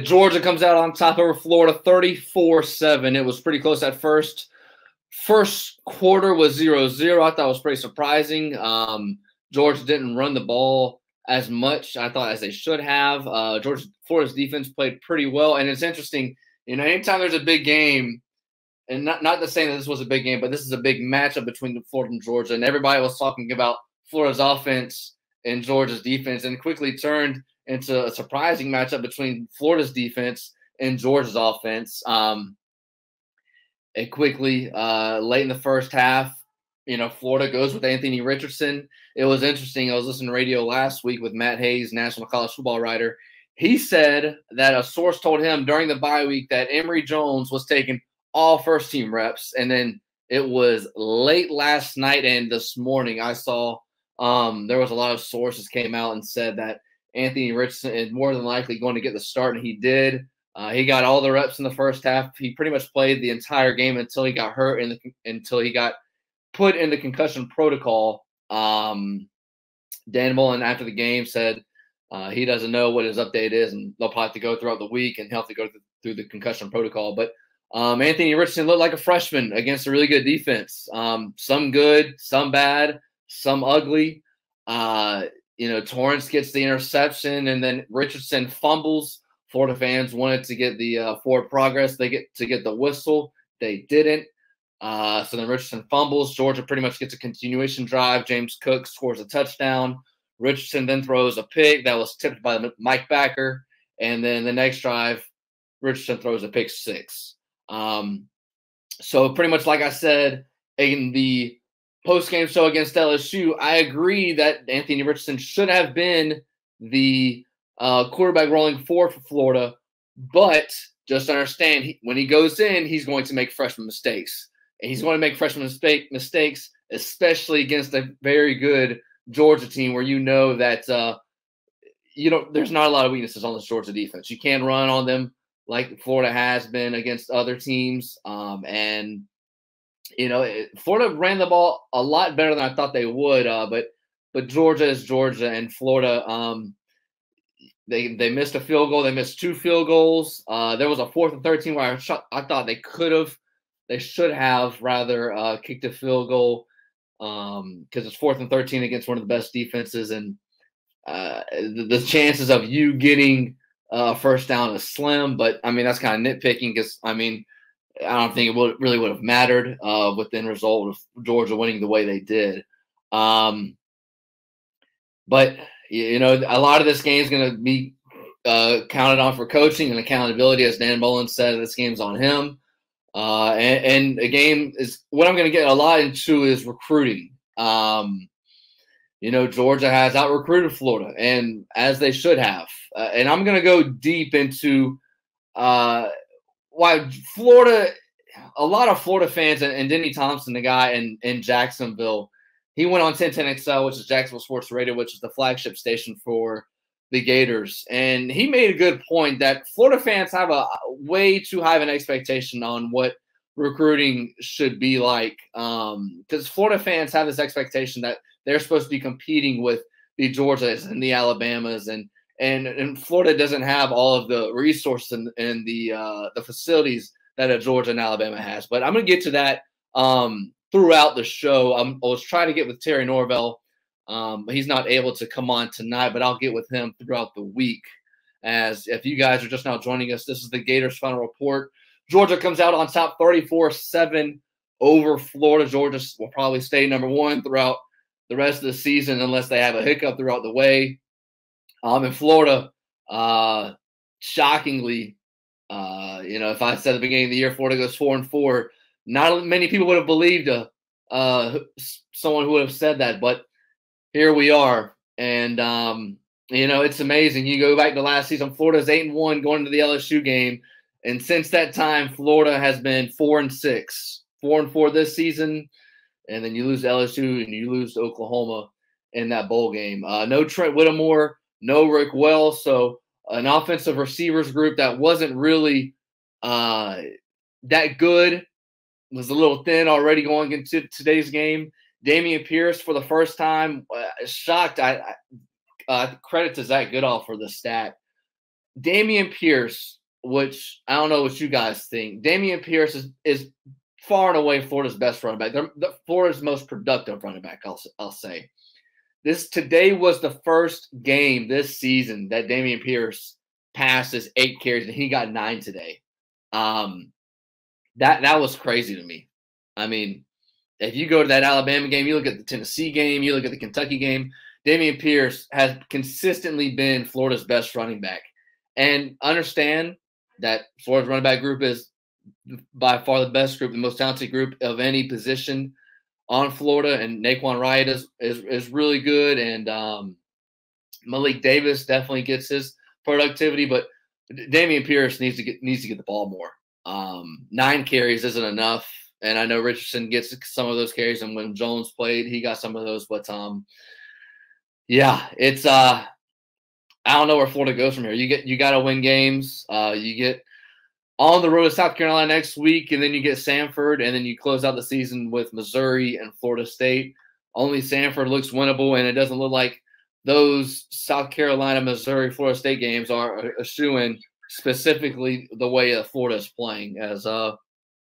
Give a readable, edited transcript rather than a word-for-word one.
Georgia comes out on top over Florida 34-7. It was pretty close at first. First quarter was 0-0. I thought it was pretty surprising. Georgia didn't run the ball as much, I thought, as they should have. Florida's defense played pretty well. And it's interesting, anytime there's a big game, and not to say that this was a big game, but this is a big matchup between Florida and Georgia. And everybody was talking about Florida's offense and Georgia's defense, and quickly turned into a surprising matchup between Florida's defense and Georgia's offense. It quickly, late in the first half, Florida goes with Anthony Richardson. It was interesting. I was listening to radio last week with Matt Hayes, national college football writer. He said that a source told him during the bye week that Emory Jones was taking all first-team reps. And then it was late last night and this morning I saw there was a lot of sources came out and said that Anthony Richardson is more than likely going to get the start, and he did. He got all the reps in the first half. He pretty much played the entire game until he got hurt until he got put in the concussion protocol. Dan Mullen, after the game, said he doesn't know what his update is, and they'll probably have to go throughout the week, and he'll have to go through the concussion protocol. But Anthony Richardson looked like a freshman against a really good defense. Some good, some bad, some ugly. Torrance gets the interception, and then Richardson fumbles. Florida fans wanted to get the forward progress. They get to get the whistle. They didn't. So then Richardson fumbles. Georgia pretty much gets a continuation drive. James Cook scores a touchdown. Richardson then throws a pick that was tipped by Mike Backer. And then the next drive, Richardson throws a pick six. So pretty much like I said in the post-game show against LSU, I agree that Anthony Richardson should have been the quarterback rolling forward for Florida. But just understand, when he goes in, he's going to make freshman mistakes. And he's going to make freshman mistakes, especially against a very good Georgia team where that there's not a lot of weaknesses on this Georgia defense. You can run on them like Florida has been against other teams. Florida ran the ball a lot better than I thought they would. But Georgia is Georgia, and Florida they missed a field goal. They missed two field goals. There was a 4th and 13 where I thought they should have rather kicked a field goal because it's 4th and 13 against one of the best defenses, and the chances of you getting first down is slim. But I mean, that's kind of nitpicking because I don't think it really would have mattered with the end result of Georgia winning the way they did. But a lot of this game is going to be counted on for coaching and accountability, as Dan Mullen said. This game's on him. And a game is what I'm going to get a lot into is recruiting. Georgia has out-recruited Florida, and as they should have. And I'm going to go deep into why Florida – a lot of Florida fans, and Denny Thompson, the guy in Jacksonville, he went on 1010XL, which is Jacksonville Sports Radio, which is the flagship station for the Gators. And he made a good point that Florida fans have a way too high of an expectation on what recruiting should be like. Because Florida fans have this expectation that they're supposed to be competing with the Georgias and the Alabamas, and Florida doesn't have all of the resources and the facilities that a Georgia and Alabama has. But I'm going to get to that throughout the show. I was trying to get with Terry Norvell. He's not able to come on tonight, but I'll get with him throughout the week. As if you guys are just now joining us, this is the Gators Final Report. Georgia comes out on top 34-7 over Florida. Georgia will probably stay number one throughout the rest of the season unless they have a hiccup throughout the way. In Florida, shockingly, if I said at the beginning of the year Florida goes 4-4, not many people would have believed someone who would have said that, but here we are. And, it's amazing. You go back to last season, Florida's 8-1 going into the LSU game. And since that time, Florida has been 4-6, 4-4 this season. And then you lose to LSU and you lose to Oklahoma in that bowl game. No Trent Whittemore, no Rick Wells. So an offensive receivers group that wasn't really that good, was a little thin already going into today's game. Damian Pierce for the first time, shocked. I credit to Zach Goodall for the stat. Dameon Pierce, which I don't know what you guys think. Dameon Pierce is far and away Florida's best running back. They're Florida's most productive running back, I'll say. Today was the first game this season that Dameon Pierce passed his 8 carries, and he got 9 today. That was crazy to me. I mean, if you go to that Alabama game, you look at the Tennessee game, you look at the Kentucky game, Dameon Pierce has consistently been Florida's best running back. And understand that Florida's running back group is by far the best group, the most talented group of any position on Florida. And Naquan Wright is really good, and Malik Davis definitely gets his productivity, but Dameon Pierce needs to get the ball more. 9 carries isn't enough, and I know Richardson gets some of those carries, and when Jones played, he got some of those. But yeah, it's I don't know where Florida goes from here. You got to win games. You get on the road to South Carolina next week, and then you get Samford, and then you close out the season with Missouri and Florida State. Only Samford looks winnable, and it doesn't look like those South Carolina, Missouri, Florida State games are a shoo-in, specifically the way Florida is playing. As